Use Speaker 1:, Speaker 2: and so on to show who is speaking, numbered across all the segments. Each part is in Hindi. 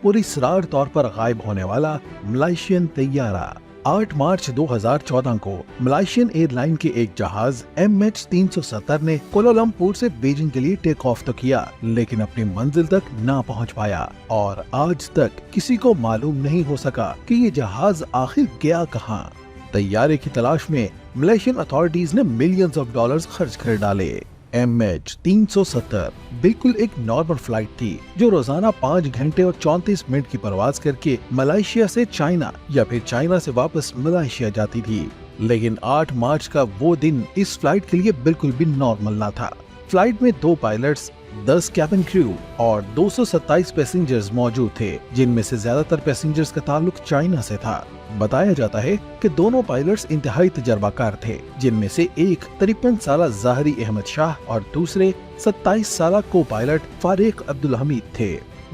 Speaker 1: पुरस्रार तौर पर गायब होने वाला मलेशियन तैयारा। 8 मार्च 2014 को मलेशियन एयरलाइन के एक जहाज MH370 ने कोलालमपुर से बीजिंग के लिए टेक ऑफ तो किया, लेकिन अपनी मंजिल तक ना पहुंच पाया और आज तक किसी को मालूम नहीं हो सका कि ये जहाज आखिर गया कहां। तैयारे की तलाश में मलेशियन अथॉरिटीज ने मिलियंस ऑफ डॉलर्स खर्च कर डाले। MH370 बिल्कुल एक नॉर्मल फ्लाइट थी जो रोजाना 5 घंटे और 34 मिनट की परवाज करके मलेशिया से चाइना या फिर चाइना से वापस मलेशिया जाती थी। लेकिन 8 मार्च का वो दिन इस फ्लाइट के लिए बिल्कुल भी नॉर्मल ना था। फ्लाइट में 2 पायलट्स, 10 कैबिन क्रू और 227 पैसेंजर्स मौजूद थे, जिनमें से ज्यादातर पैसेंजर्स का ताल्लुक चाइना से था। बताया जाता है कि दोनों पायलट्स इंतहाई तजर्बाकार थे, जिनमें से एक 53 साला ज़ाहरी अहमद शाह और दूसरे 27 साला को पायलट फारिक अब्दुल हमीद थे।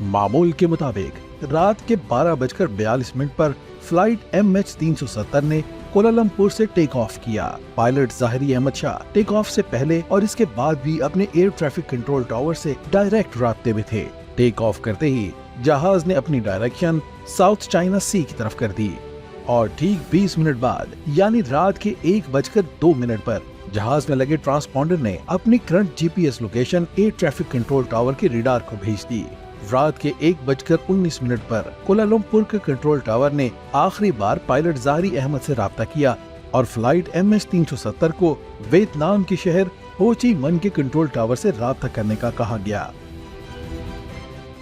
Speaker 1: मामूल के मुताबिक रात के 12:42 पर फ्लाइट MH370 ने कोलालमपुर से टेक ऑफ किया। पायलट ज़ाहरी अहमद शाह टेक ऑफ से पहले और इसके बाद भी अपने एयर ट्रैफिक कंट्रोल टावर से डायरेक्ट राब्ते में थे। टेक ऑफ करते ही जहाज ने अपनी डायरेक्शन साउथ चाइना सी की तरफ कर दी और ठीक 20 मिनट बाद यानी रात के 1:02 पर जहाज में लगे ट्रांसपॉन्डर ने अपनी current GPS location air traffic control tower के रडार को भेज दी। रात के 1:19 पर कोलालमपुर के कंट्रोल टावर ने आखिरी बार पायलट ज़ाहरी अहमद से राब्ता किया और फ्लाइट MH370 को वियतनाम के शहर हो ची मिन्ह के कंट्रोल टावर से राब्ता करने का कहा गया।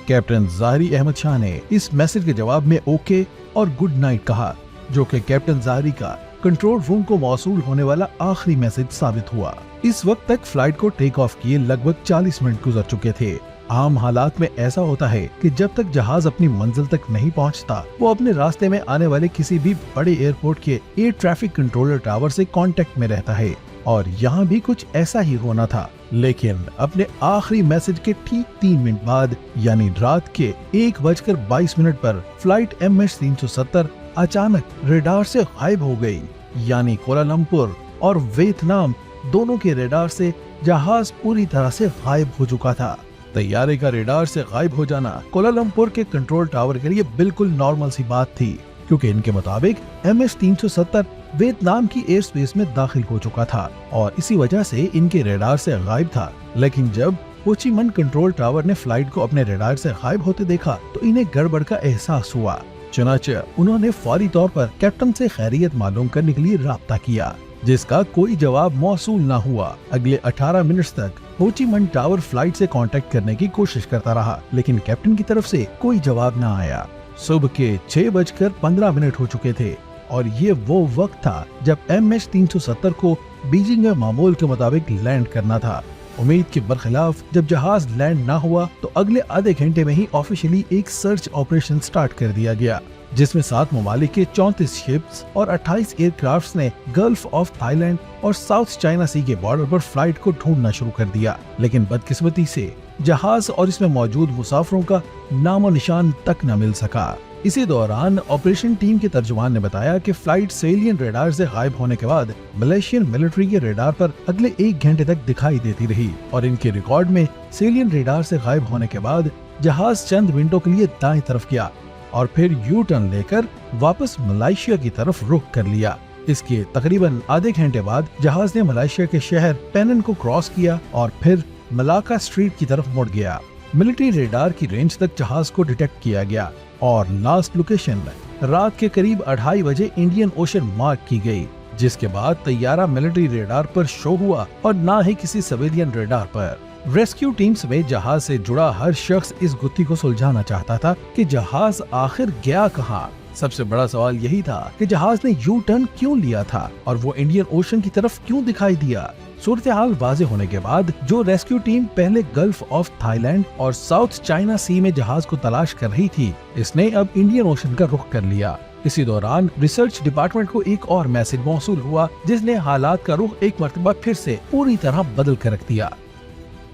Speaker 1: कैप्टन ज़ाहरी अहमद शाह ने इस मैसेज के जवाब में ओके और गुड नाइट कहा, जो कि कैप्टन ज़ाहरी का कंट्रोल रूम को मौसूल होने वाला आखिरी मैसेज साबित हुआ। इस वक्त तक फ्लाइट को टेक ऑफ किए लगभग 40 मिनट गुजर चुके थे। आम हालात में ऐसा होता है कि जब तक जहाज अपनी मंजिल तक नहीं पहुंचता, वो अपने रास्ते में आने वाले किसी भी बड़े एयरपोर्ट के एयर ट्रैफिक कंट्रोलर टावर से कांटेक्ट में रहता है और यहाँ भी कुछ ऐसा ही होना था। लेकिन अपने आखिरी मैसेज के ठीक 3 मिनट बाद यानी रात के 1:22 पर फ्लाइट MH370 अचानक रडार से गायब हो गई। यानी कोलालमपुर और वियतनाम दोनों के रडार से जहाज पूरी तरह से गायब हो चुका था। तैयारे का रडार से गायब हो जाना कोलालमपुर के कंट्रोल टावर के लिए बिल्कुल नॉर्मल सी बात थी, क्योंकि इनके मुताबिक MH370 वियतनाम की एयर स्पेस में दाखिल हो चुका था और इसी वजह से इनके रडार से गायब था। लेकिन जब हो ची मिन्ह कंट्रोल टावर ने फ्लाइट को अपने रडार से गायब होते देखा तो इन्हें गड़बड़ का एहसास हुआ। चुनांचे उन्होंने फौरी तौर पर कैप्टन से खैरियत मालूम करने के लिए राब्ता किया, जिसका कोई जवाब मौसूल न हुआ। अगले 18 मिनट तक हो ची मिन्ह टावर फ्लाइट से कांटेक्ट करने की कोशिश करता रहा, लेकिन कैप्टन की तरफ से कोई जवाब न आया। सुबह के 6:15 हो चुके थे और ये वो वक्त था जब MH370 को बीजिंग में मामूल के मुताबिक लैंड करना था। उम्मीद के बरखिलाफ जब जहाज लैंड ना हुआ तो अगले आधे घंटे में ही ऑफिशियली एक सर्च ऑपरेशन स्टार्ट कर दिया गया, जिसमें 7 ममालिक के 34 शिप्स और 28 एयरक्राफ्ट्स ने गल्फ ऑफ थाईलैंड और साउथ चाइना सी के बॉर्डर पर फ्लाइट को ढूंढना शुरू कर दिया। लेकिन बदकिस्मती से जहाज और इसमें मौजूद मुसाफिरों का नामो निशान तक न मिल सका। इसी दौरान ऑपरेशन टीम के तर्जुमान ने बताया कि फ्लाइट सेलियन रडार से गायब होने के बाद मलेशियन मिलिट्री के रडार पर अगले 1 घंटे तक दिखाई देती रही और इनके रिकॉर्ड में सेलियन रडार से गायब होने के बाद जहाज चंद मिनटों के लिए दाएं तरफ गया और फिर यू टर्न लेकर वापस मलेशिया की तरफ रुख कर लिया। इसके तकरीबन आधे घंटे बाद जहाज ने मलेशिया के शहर पेनन को क्रॉस किया और फिर मलाका स्ट्रीट की तरफ मुड़ गया। मिलिट्री रेडार की रेंज तक जहाज को डिटेक्ट किया गया और लास्ट लोकेशन रात के करीब 2:30 बजे इंडियन ओशन मार्क की गई, जिसके बाद तैयारा मिलिट्री रेडार पर शो हुआ और ना ही किसी सिविलियन रेडार पर। रेस्क्यू टीम समेत जहाज से जुड़ा हर शख्स इस गुत्थी को सुलझाना चाहता था कि जहाज आखिर गया कहाँ। सबसे बड़ा सवाल यही था कि जहाज ने यू टर्न क्यों लिया था और वो इंडियन ओशन की तरफ क्यों दिखाई दिया। सूरत हाल वाज़ेह होने के बाद जो रेस्क्यू टीम पहले गल्फ ऑफ थाईलैंड और साउथ चाइना सी में जहाज को तलाश कर रही थी, इसने अब इंडियन ओशन का रुख कर लिया। इसी दौरान रिसर्च डिपार्टमेंट को एक और मैसेज मौसूल हुआ जिसने हालात का रुख एक मर्तबा फिर से पूरी तरह बदल कर रख दिया।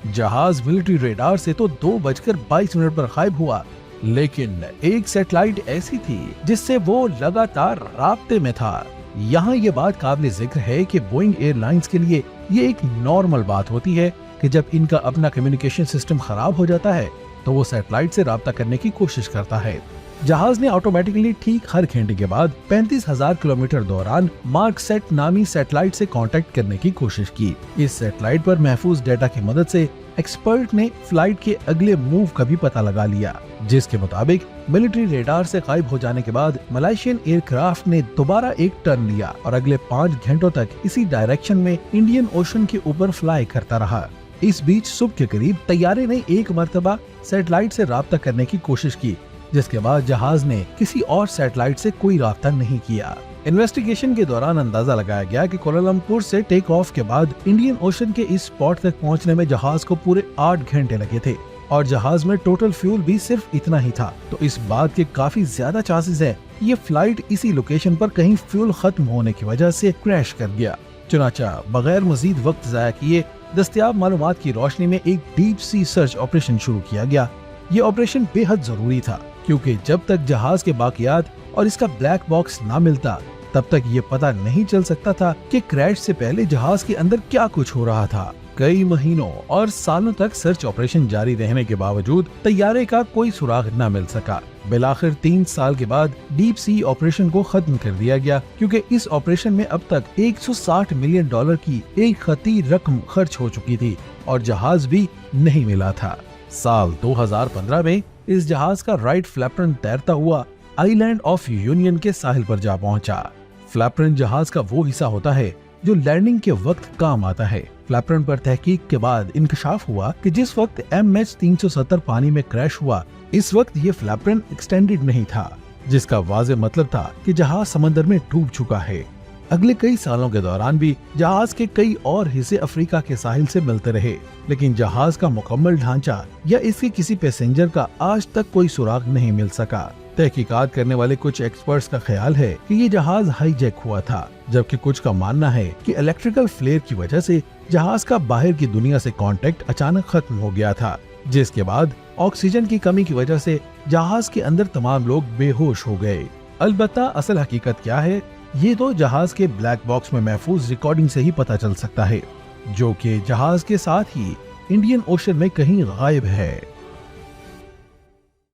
Speaker 1: जहाज मिलिट्री रेडार से तो 2:22 पर गायब हुआ, लेकिन एक सैटेलाइट ऐसी थी जिससे वो लगातार राब्ते में था। यहाँ ये बात काबिल जिक्र है कि बोइंग एयरलाइंस के लिए ये एक नॉर्मल बात होती है कि जब इनका अपना कम्युनिकेशन सिस्टम खराब हो जाता है तो वो सैटेलाइट से राब्ता करने की कोशिश करता है। जहाज ने ऑटोमेटिकली ठीक हर घंटे के बाद 35,000 किलोमीटर दौरान मार्क सेट नामी सैटेलाइट से कांटेक्ट करने की कोशिश की। इस सैटेलाइट पर महफूज डेटा की मदद से एक्सपर्ट ने फ्लाइट के अगले मूव का भी पता लगा लिया, जिसके मुताबिक मिलिट्री रेडार से गायब हो जाने के बाद मलेशियन एयरक्राफ्ट ने दोबारा एक टर्न लिया और अगले 5 घंटों तक इसी डायरेक्शन में इंडियन ओशन के ऊपर फ्लाई करता रहा। इस बीच सुबह के करीब तैयारे ने एक मर्तबा सैटेलाइट से राब्ता करने की कोशिश की, जिसके बाद जहाज ने किसी और सैटेलाइट से कोई राब्ता नहीं किया। इन्वेस्टिगेशन के दौरान अंदाजा लगाया गया कि कोलालमपुर से टेक ऑफ के बाद इंडियन ओशन के इस स्पॉट तक पहुंचने में जहाज को पूरे 8 घंटे लगे थे और जहाज में टोटल फ्यूल भी सिर्फ इतना ही था। तो इस बात के काफी ज्यादा चांसेस है ये फ्लाइट इसी लोकेशन पर कहीं फ्यूल खत्म होने की वजह से क्रैश कर गया। चुनाचा बगैर मजीद वक्त जाया किए दस्तयाब मालूमात की रोशनी में एक डीप सी सर्च ऑपरेशन शुरू किया गया। ये ऑपरेशन बेहद जरूरी था क्योंकि जब तक जहाज के बाकियात और इसका ब्लैक बॉक्स ना मिलता तब तक ये पता नहीं चल सकता था कि क्रैश से पहले जहाज के अंदर क्या कुछ हो रहा था। कई महीनों और सालों तक सर्च ऑपरेशन जारी रहने के बावजूद तैयारे का कोई सुराग न मिल सका। बिलाखिर 3 साल के बाद डीप सी ऑपरेशन को खत्म कर दिया गया क्योंकि इस ऑपरेशन में अब तक 160 मिलियन डॉलर की एक खती रकम खर्च हो चुकी थी और जहाज भी नहीं मिला था। साल 2015 में इस जहाज का राइट फ्लैपरन तैरता हुआ आइलैंड ऑफ यूनियन के साहिल पर जा पहुंचा। फ्लैपरन जहाज का वो हिस्सा होता है जो लैंडिंग के वक्त काम आता है। फ्लैपरन पर तहकीक के बाद इंकशाफ हुआ कि जिस वक्त MH370 पानी में क्रैश हुआ इस वक्त ये फ्लैपरन एक्सटेंडेड नहीं था, जिसका वाज़े मतलब था कि जहाज समंदर में डूब चुका है। अगले कई सालों के दौरान भी जहाज के कई और हिस्से अफ्रीका के साहिल से मिलते रहे, लेकिन जहाज का मुकम्मल ढांचा या इसके किसी पैसेंजर का आज तक कोई सुराग नहीं मिल सका। तहकीकात करने वाले कुछ एक्सपर्ट्स का ख्याल है कि ये जहाज हाईजैक हुआ था, जबकि कुछ का मानना है कि इलेक्ट्रिकल फ्लेयर की वजह से जहाज का बाहर की दुनिया से कांटेक्ट अचानक खत्म हो गया था, जिसके बाद ऑक्सीजन की कमी की वजह से जहाज के अंदर तमाम लोग बेहोश हो गए। अलबत्ता असल हकीकत क्या है ये तो जहाज के ब्लैक बॉक्स में महफूज रिकॉर्डिंग से ही पता चल सकता है, जो कि जहाज के साथ ही इंडियन ओशन में कहीं गायब है।